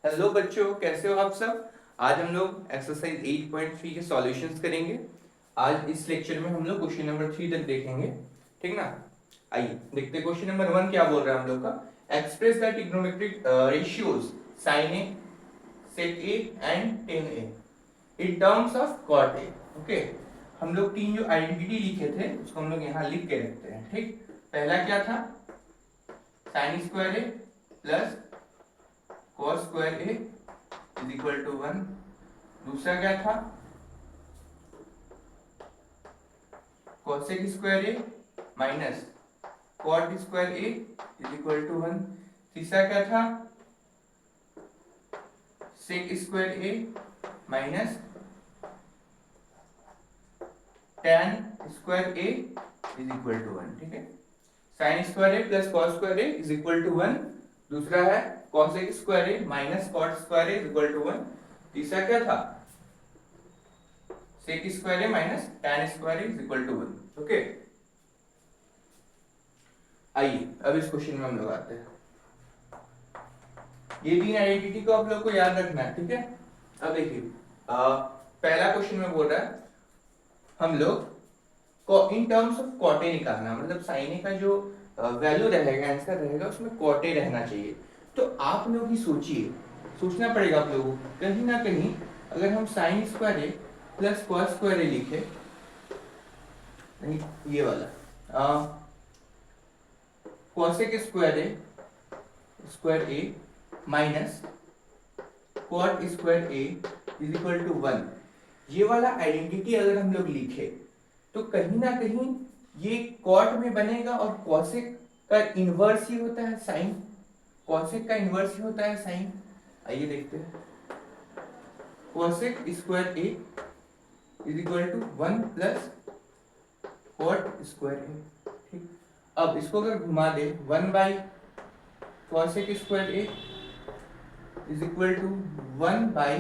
Hello बच्चों, कैसे हो आप सब। आज हम लोग एक्सरसाइज 8.3 के सॉल्यूशंस करेंगे। आज इस लेक्चर में हम लोग क्वेश्चन नंबर 3 तक देखेंगे, ठीक ना। आइए देखते हैं क्वेश्चन नंबर 1 क्या बोल रहा है हम लोग का। Express the trigonometric ratios sin a, sec a and tan a in terms of cot a। Okay, हम लोग तीन जो आइडेंटिटी लिखे थे उसको हम लोग यहाँ लिख के रखते हैं, ठीक। पहला क्या था, sin square a plus cos square a is equal to 1। दूसरा क्या था, cosec square a minus cot square a is equal to 1। तीसरा क्या था, sec square a minus tan square a is equal to 1, ठीक है। sin square a plus cos square a is equal to 1। दूसरा है cosec square a minus cot square a is equal to 1। तीसरा क्या था, sec square a minus tan square a is equal to 1। Okay, आइए अब इस question में हम लोग आते हैं। ये तीन आइडेंटिटी को आप लोग को याद रखना है, ठीक है। अब देखिए, पहला क्वेश्चन में बोल रहा है हम लोग को इन टर्म्स ऑफ कॉटे निकालना, मतलब साइन ए का जो वैल्यू रहेगा, आंसर रहेगा, उसमें कॉटे रहना चाहिए। तो आप लोग ही सोचिए, सोचना पड़ेगा आप लोगों को। कहीं ना कहीं अगर हम sine square A plus cos square A लिखे, ये वाला cosec square A minus cot square A is equal to 1, ये वाला आइडेंटिटी अगर हम लोग लिखे तो कहीं ना कहीं ये कॉट में बनेगा और कॉसेक का इनवर्स ही होता है साइन। कॉसेक का इनवर्स ही होता है साइन। आइए देखते हैं, cosec square A is equal to 1 plus cot square A, ठीक। अब इसको अगर घुमा दे, 1 by cosec square A is equal to 1 by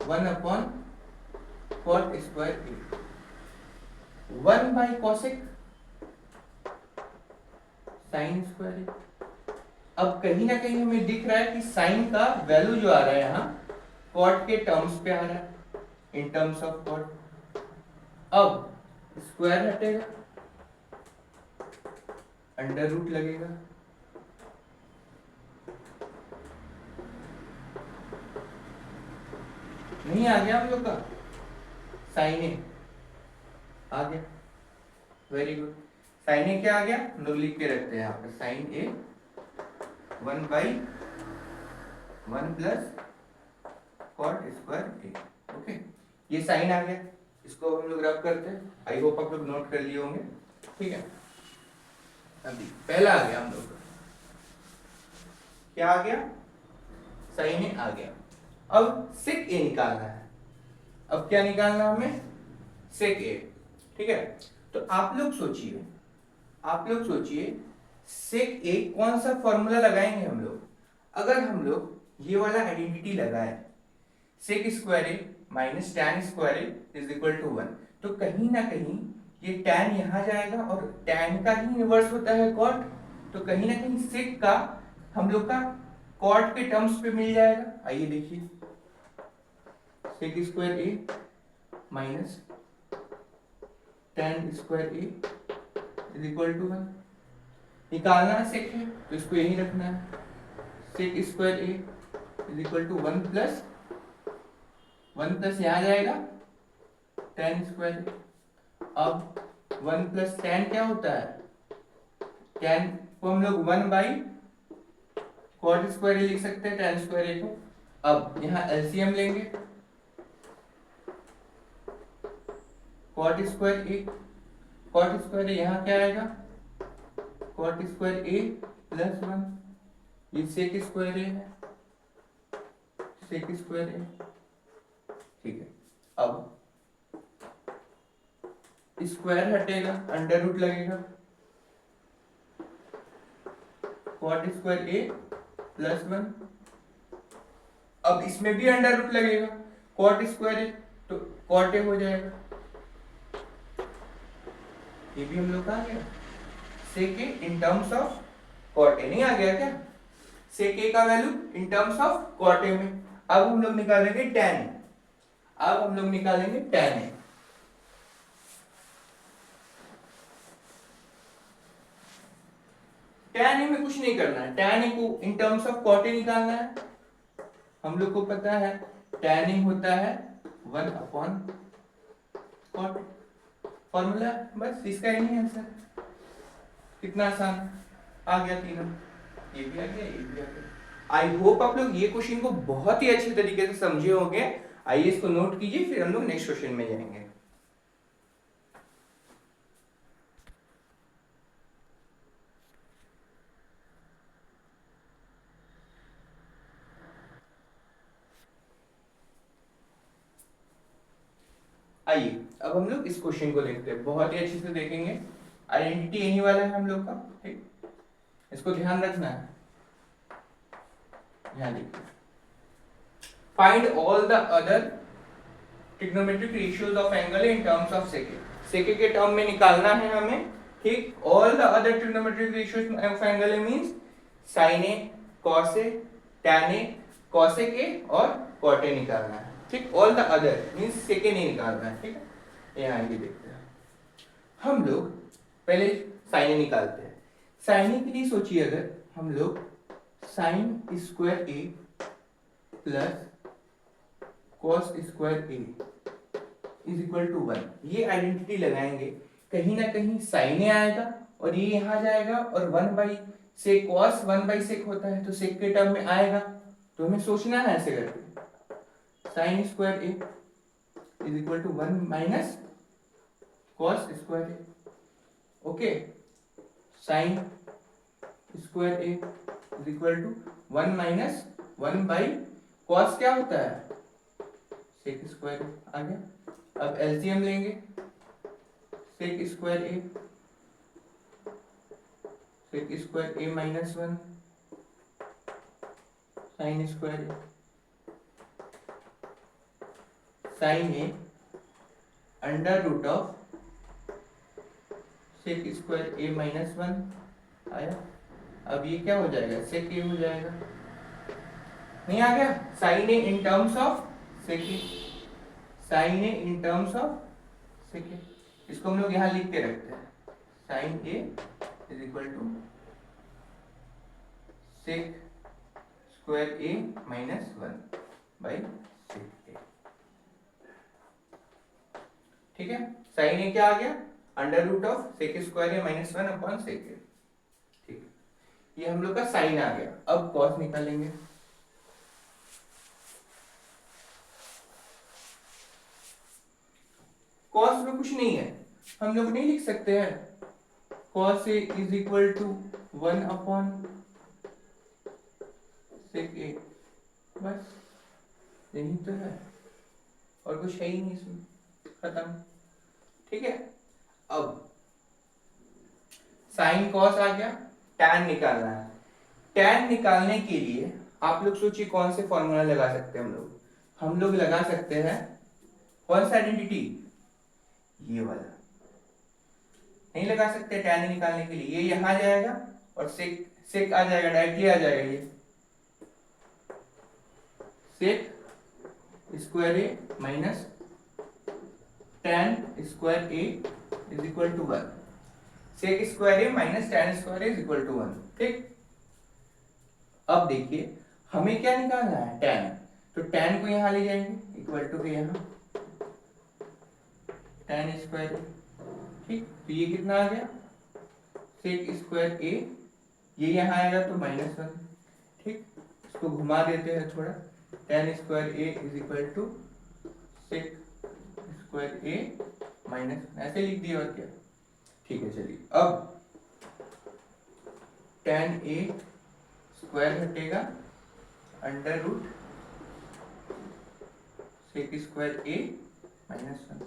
1 upon cot square A. 1 by cosec sine square A. अब कहीं ना कहीं हमें दिख रहा है कि साइन का वैल्यू जो आ रहा है यहाँ कॉट के टर्म्स पे आ रहा है, इन टर्म्स ऑफ कॉट। अब स्क्वायर हटेगा, अंडर रूट लगेगा, नहीं आ गया हम लोग का साइन ए आ गया। वेरी गुड, साइन ए क्या आ गया, हम लोग लिख के रखते हैं यहाँ पर sine A 1 by 1 plus cot square A. Okay, ये साइन आ गया, इसको हम लोग रब करते हैं। आई होप आप लोग नोट कर लिए होंगे, ठीक है। अभी पहला आ गया हम लोग का, क्या आ गया, साइन ए आ गया। अब सेक ए निकालना है। अब क्या निकालना है हमें, सेक ए, ठीक है। तो आप लोग सोचिए, सेक ए कौन सा फॉर्मूला लगाएंगे हम लोग। अगर हम लोग ये वाला आइडेंटिटी लगाए, sec square A minus tan square A is equal to 1, तो कहीं ना कहीं ये टैन यहां जाएगा और टैन का ही इनवर्स होता है कॉट, तो कहीं ना कहीं सेक का हम लोग का कॉट के टर्म्स पे मिल जाएगा। आइए देखिए, sec square A minus tan square A is equal to 1। निकालना है सेक है तो इसको यही रखना है, sec square A is equal to 1 plus यहाँ जाएगा टैन स्क्वायर ए। अब 1 प्लस टैन क्या होता है, टैन को हम लोग 1 बाई कॉट स्क्वायर ए लिख सकते हैं, टैन स्क्वायर ए को। अब यहाँ एलसीएम लेंगे, कॉट स्क्वायर ए यहाँ क्या आएगा, कॉट स्क्वायर ए प्लस 1, ये सेक स्क्वायर ए है, सेक स्क्वायर ए, ठीक है। अब स्क्वायर हटेगा, अंडर रूट लगेगा, कॉट स्क्वायर ए प्लस 1। अब इसमें भी अंडर रूट लगेगा, कॉट स्क्वायर ए तो कॉट ए हो जाएगा, ये भी हम लोग का आ गया। Sec A in terms of cot A, नहीं आ गया क्या। सेक ए का value in terms of cot A में। अब हम लोग निकालेंगे tan, अब हम लोग निकालेंगे tan ए। tan ए में कुछ नहीं करना है, tan ए को in terms of cot a निकालना है। हम लोग को पता है tan ए होता है 1 अपॉन कॉट, फॉर्मूला बस इसका ही आंसर। कितना आसान, आ गया तीनों, ये भी आ गया, ये भी आ गया। आई होप आप लोग ये क्वेश्चन को बहुत ही अच्छे तरीके से समझे होंगे। आइए इसको नोट कीजिए, फिर हम लोग नेक्स्ट क्वेश्चन में जाएंगे। आइए अब हम लोग इस क्वेश्चन को देखते हैं, बहुत ही अच्छे से देखेंगे। आइडेंटिटी यही वाला है हम लोग का, ठीक, इसको ध्यान रखना है। ध्यान देखिए, find all the other trigonometric ratios of angle in terms of sec. Sec के टर्म में निकालना है हमें, ठीक। All the other trigonometric ratios of angle means sin a, cos a, tan a, cosec a और cot a निकालना है, ठीक। ऑल द अदर मींस सेक नहीं निकालना है, ठीक है। यहाँ आगे देखते हैं हम लोग, पहले sin a निकालते हैं। sin a के लिए सोचिए, अगर हम लोग sin square a plus cos square a is equal to 1, ये आइडेंटिटी लगाएंगे, कहीं ना कहीं sin a आएगा और ये यहाँ जाएगा, और 1 बाई से cos 1 बाई सेक होता है तो सेक के टर्म में आएगा, तो हमें सोचना है ऐसे करके, sin square a is equal to 1 minus cos square a, okay. sin square a is equal to 1 minus 1 by cos क्या होता है, सेक स्क्वायर a आ गया। अब एलसीएम लेंगे, sec square a, sec square a minus 1 sine square a, sine a under root of sec square a minus 1 आया। अब ये क्या हो जाएगा, सेक a हो जाएगा, नहीं आ गया। Sine a in terms of sec a, sine a in terms of sec a, इसको हम लोग यहाँ लिख के रखते हैं, sine a is equal to sec square a minus 1 by sec a, ठीक है। साइन a क्या आ गया, under root of sec square a minus 1 upon sec a, ठीक है। ये हम लोग का साइन आ गया। अब कॉस निकालेंगे, कॉस में कुछ नहीं है, हम लोग नहीं लिख सकते हैं cos A is equal to 1 upon sec A, बस यही तो है, और कुछ है ही नहीं इसमें, खत्म, ठीक है। अब साइन कॉस आ गया, टैन निकालना है। टैन निकालने के लिए आप लोग सोचिए कौन से फॉर्मूला लगा सकते हैं हम लोग लगा सकते हैं कौन सा आइडेंटिटी, ये वाला नहीं लगा सकते टैन निकालने के लिए, ये यहां जाएगा और सेक सेक आ जाएगा, डायरेक्टली आ जाएगा, ये sec square A minus tan square A is equal to 1, sec square A minus tan square A is equal to 1, ठीक। अब देखिए हमें क्या निकालना है, टैन, तो टैन को यहां ले जाएंगे इक्वल टू के यहां टैन स्क्वायर, ठीक। तो ये कितना आ गया, सेक स्क्वायर ए, ये यहां आएगा तो माइनस 1, ठीक। इसको घुमा देते हैं थोड़ा, tan square A is equal to sec square A minus, ऐसे लिख दिया और क्या, ठीक है। चलिए अब टैन ए स्क्वायर हटेगा, अंडर रूट सेक स्क्वायर ए माइनस 1,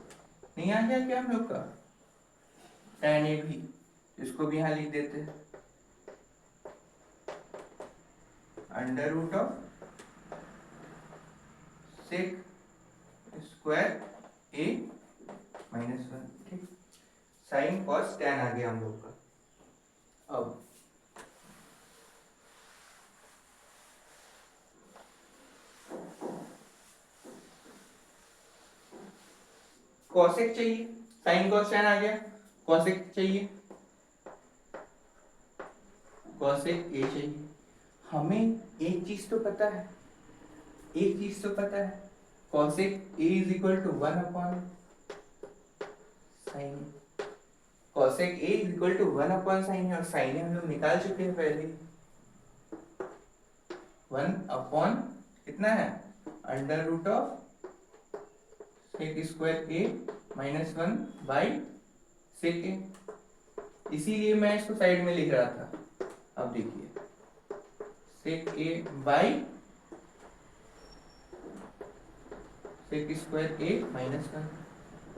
नहीं आ गया क्या हम लोग का टैन ए भी, इसको भी यहां लिख देते हैं, under root of sec square A minus 1, ठीक। साइन कॉस टैन आ गया हम लोग का। अब कॉसेक चाहिए, साइन कॉस टेन आ गया, कॉसेक चाहिए, कॉसेक ए चाहिए। हमें एक चीज तो पता है, एक चीज तो पता है, cosec a is equal to 1 upon sine, cosec a is equal to 1 upon sine है, और साइन हम लोग निकाल चुके हैं पहले। 1 अपॉन कितना है, under root of sec square A minus 1 by sec A, इसीलिए मैं इसको साइड में लिख रहा था। अब देखिए sec A by sec square A minus 1,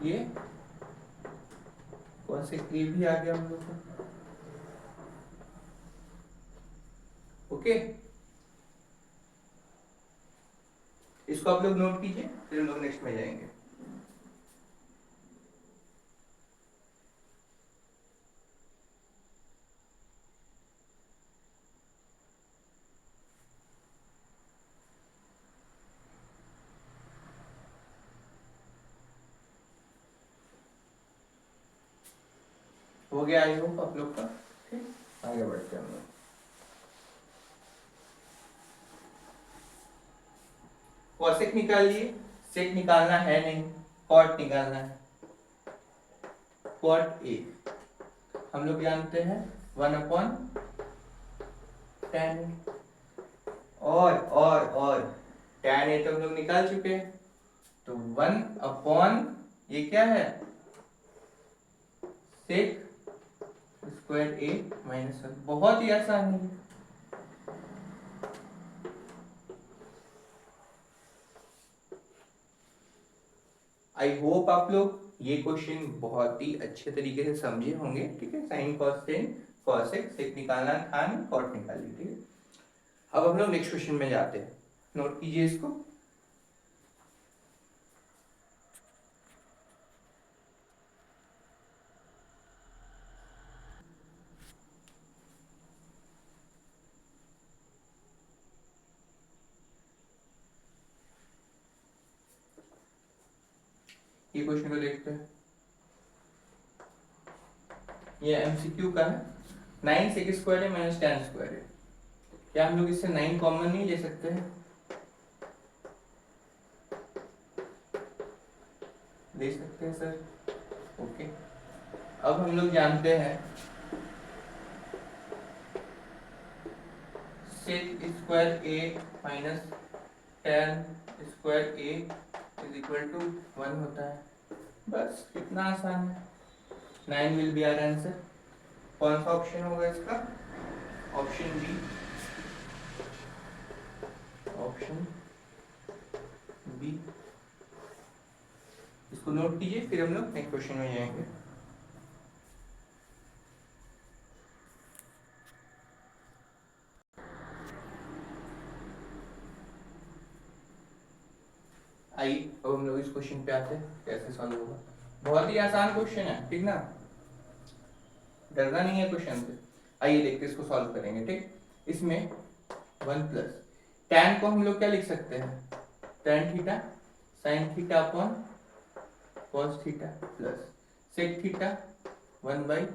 ये कॉसेक ए भी आ गया हम लोग को। ओके, इसको आप लोग नोट कीजिए, फिर हम लोग नेक्स्ट में जाएंगे। हो गया आई होप आप लोग का। ठीक, आगे बढ़ते हैं हम लोग। कॉसेक निकाल लिए, सेक निकालना है नहीं, कॉट निकालना है। कॉट ए हम लोग जानते हैं 1 अपॉन टेन, और टेन ए तो हम लोग निकाल चुके हैं, तो 1 अपॉन ये क्या है, सेक स्क्वायर ए माइनस 1। बहुत ही आसान है। आई होप आप लोग ये क्वेश्चन बहुत ही अच्छे तरीके से समझे होंगे। ठीक है, साइन कॉस टेन कॉसेक, सेक निकालना था नहीं, कॉट निकाल ली। ठीक है, अब हम लोग नेक्स्ट क्वेश्चन में जाते हैं, नोट कीजिए इसको। ये क्वेश्चन को देखते हैं, ये एमसीक्यू का है। 9 सेक स्क्वायर है माइनस टेन स्क्वायर है, क्या हम लोग इससे 9 कॉमन नहीं ले सकते हैं? ले सकते हैं सर। ओके, अब हम लोग जानते हैं sec square A minus tan square A is equal to 1 होता है। बस कितना आसान है, 9 विल बी आवर आंसर। कौन सा ऑप्शन होगा इसका? Option B, option B. इसको नोट कीजिए, फिर हम लोग नेक्स्ट क्वेश्चन में जाएंगे। आइए अब हम लोग इस क्वेश्चन पे आते हैं, कैसे सॉल्व होगा। बहुत ही आसान क्वेश्चन है, ठीक ना, डरना नहीं है क्वेश्चन से। आइए देखते हैं इसको सॉल्व करेंगे। ठीक, इसमें 1 प्लस टैन को हम लोग क्या लिख सकते हैं, tan theta sine theta upon cos theta plus sec theta 1 by.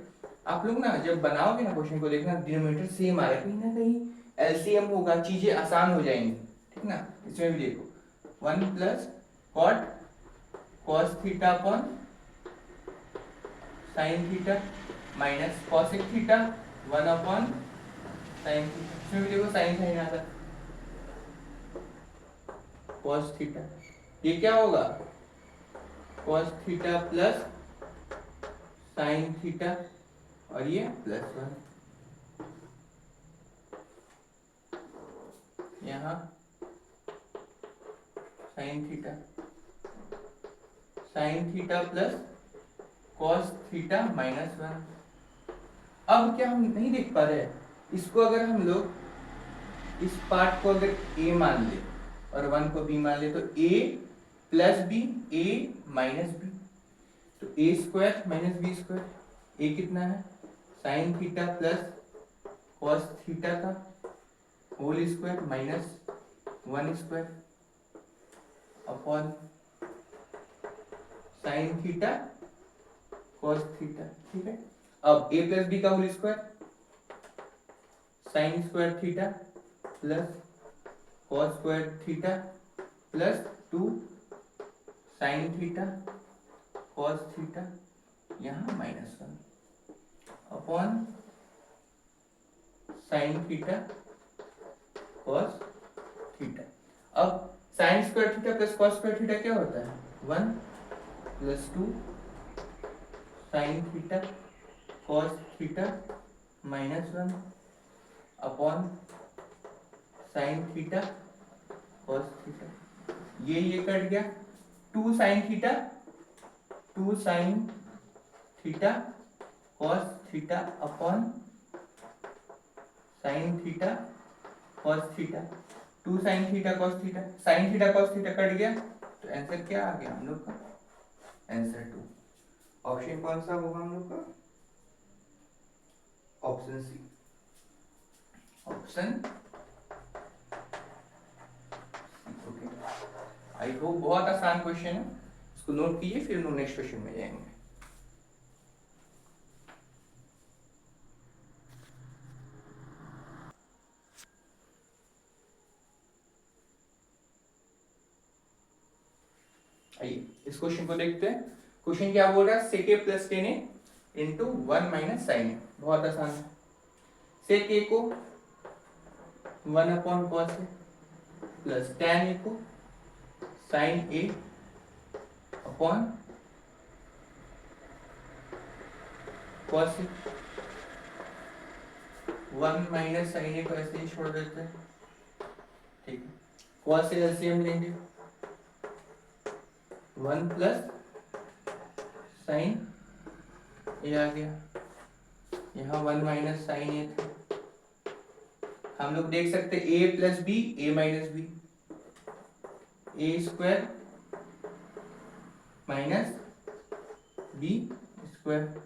आप लोग ना जब बनाओगे ना क्वेश्चन को, देखना डिनोमिनेटर सेम आ रहा है, कहीं ना कहीं एलसीएम होगा, चीजें आसान हो जाएंगी। ठीक ना, इसमें भी देखो 1 plus cot cos theta upon sine theta minus cosec theta 1 upon sine theta. इसमें भी देखो साइन साइन आता है, कॉस थीटा, ये क्या होगा cos theta plus sine theta, और ये प्लस 1, यहाँ sign theta plus cos theta minus 1। अब क्या हम नहीं देख पा रहे हैं इसको, अगर हम लोग इस पार्ट को अगर a मान ले और 1 को b मान ले, तो a plus B, a minus B, तो a square minus B square, a कितना है sine theta plus cos theta का whole square minus 1 square upon sine theta cos theta, ठीक है। अब a प्लस बी का whole square sine square theta plus cos square theta plus 2 sine theta cos theta, यहाँ -1 upon sine theta cos theta. अब sine square theta plus cos square theta क्या होता है? 1 plus 2 sine theta cos theta -1 upon sine theta cos theta. ये cut गया। 2 sine theta cos theta upon sine theta cos theta. 2 sine theta cos theta, sine theta cos theta cut गया, तो answer क्या आ गया हम लोग का? आंसर 2। ऑप्शन कौन सा होगा हम लोग का? Option C. Option okay. I hope बहुत आसान क्वेश्चन है, इसको नोट कीजिए, फिर हम नेक्स्ट क्वेश्चन में जाएंगे। आइए इस क्वेश्चन को देखते हैं। क्वेश्चन क्या बोल रहा है? sec a plus tan A into 1 minus sine A. बहुत आसान है। sec a को 1 upon cos A plus tan ए को sine A upon cos A. 1 minus sine A को ऐसे ही छोड़ देते हैं, ठीक है। कॉस ए एलसीएम लेंगे, 1 प्लस साइन ए आ गया, यहाँ 1 माइनस साइन ए था। हम लोग देख सकते हैं a plus B a minus b, a square minus B square,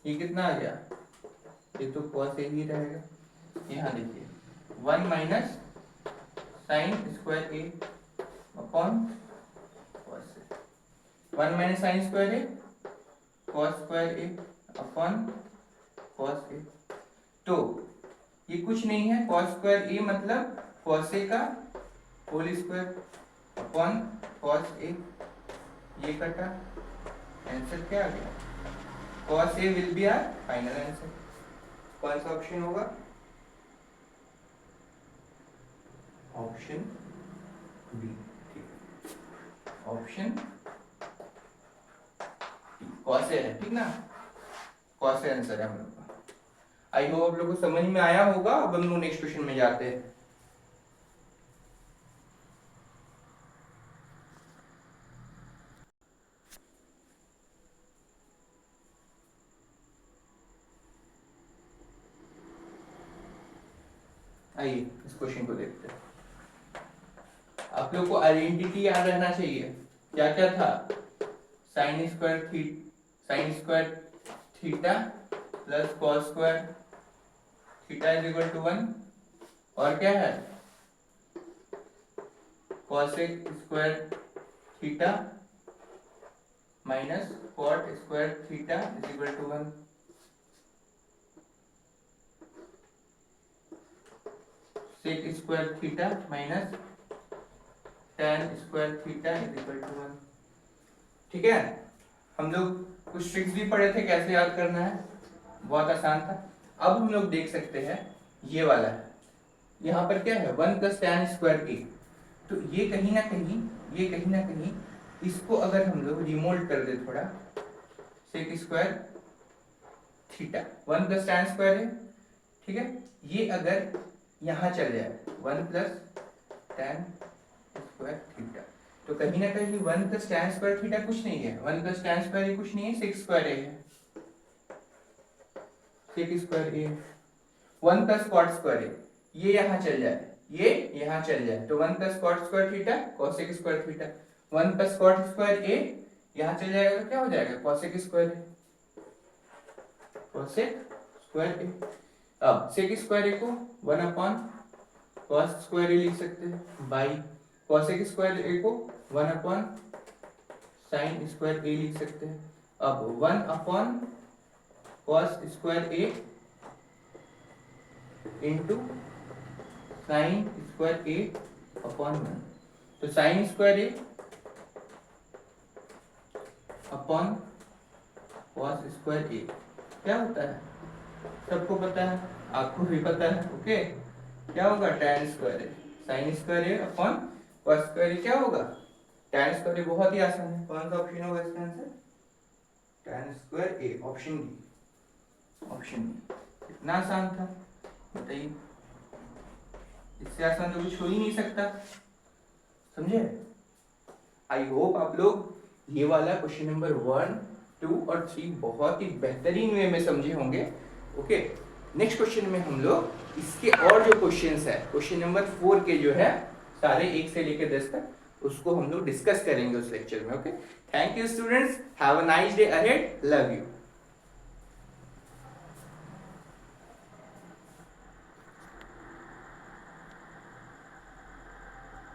ये कितना आ गया? ये तो कॉस ए ही रहेगा। यहाँ देखिए 1 minus sign square A upon cos A. 1 minus sign square A cos square A upon cos ए। तो ये कुछ नहीं है, कॉस स्क्वायर ए मतलब कॉस ए का whole square upon cos a. ये कटा, आंसर क्या आ गया? Cos a will be our final answer. कौन सा ऑप्शन होगा? ऑप्शन बी, ठीक। ऑप्शन कॉस ए है, ठीक ना? कॉस ए आंसर है हम लोग का। आई होप आप लोगों को समझ में आया होगा। अब हम लोग नेक्स्ट क्वेश्चन में जाते हैं। आइए इस क्वेश्चन को देखते हैं। आप लोग को आइडेंटिटी याद रहना चाहिए। क्या क्या था? Sine square theta plus cos square theta is equal to 1, और क्या है? Cosec square theta minus cot square theta is equal to 1। Sec square theta minus tan square theta is equal to 1, ठीक है। हम लोग कुछ ट्रिक्स भी पढ़े थे कैसे याद करना है, बहुत आसान था। अब हम लोग देख सकते हैं ये वाला है, यहाँ पर क्या है? 1 प्लस tan स्क्वायर ए। तो ये कहीं ना कहीं इसको अगर हम लोग रिमोल्ड कर दे थोड़ा, sec square theta 1 plus tan square है, ठीक है। ये अगर यहाँ चल जाए 1 प्लस tan स्क्वायर थीटा, तो कहीं ना कहीं 1 प्लस tan स्क्वायर थीटा कुछ नहीं है, 1 प्लस tan स्क्वायर ए कुछ नहीं है, सेक स्क्वायर ए है, sec square A. 1 plus cot square ए, ये यहाँ चल जाए, ये यहाँ चल जाए, तो 1 plus cot square theta cosec square theta. 1 plus cot square A यहाँ चल जाएगा, तो क्या हो जाएगा? Cosec square A, cosec square A. अब सेक स्क्वायर ए को 1 अपॉन कॉस स्क्वायर ए लिख सकते हैं, बाई कोसेक स्क्वायर ए को 1 अपॉन साइन स्क्वायर ए लिख सकते हैं। अब 1 अपॉन कॉस स्क्वायर ए इंटू साइन स्क्वायर ए अपॉन 1। तो साइन स्क्वायर ए अपॉन कॉस स्क्वायर ए क्या होता है, सबको पता है, आपको भी पता है। ओके, क्या होगा, tan स्क्वायर ए। साइन स्क्वायर ए अपॉन कॉस स्क्वायर ए क्या होगा, tan स्क्वायर ए। बहुत ही आसान है, कौन सा ऑप्शन होगा इसका आंसर, tan स्क्वायर ए, ऑप्शन डी। ऑप्शन डी, इतना आसान था, बताइए, इससे आसान तो कुछ हो ही नहीं सकता, समझे। आई होप आप लोग ये वाला क्वेश्चन नंबर 1, 2 और 3 बहुत ही बेहतरीन वे में समझे होंगे। ओके, नेक्स्ट क्वेश्चन में हम लोग इसके और जो क्वेश्चंस है, क्वेश्चन नंबर 4 के जो है सारे 1 से लेकर 10 तक, उसको हम लोग डिस्कस करेंगे उस लेक्चर में। Okay, thank you students, have a nice day ahead, love you.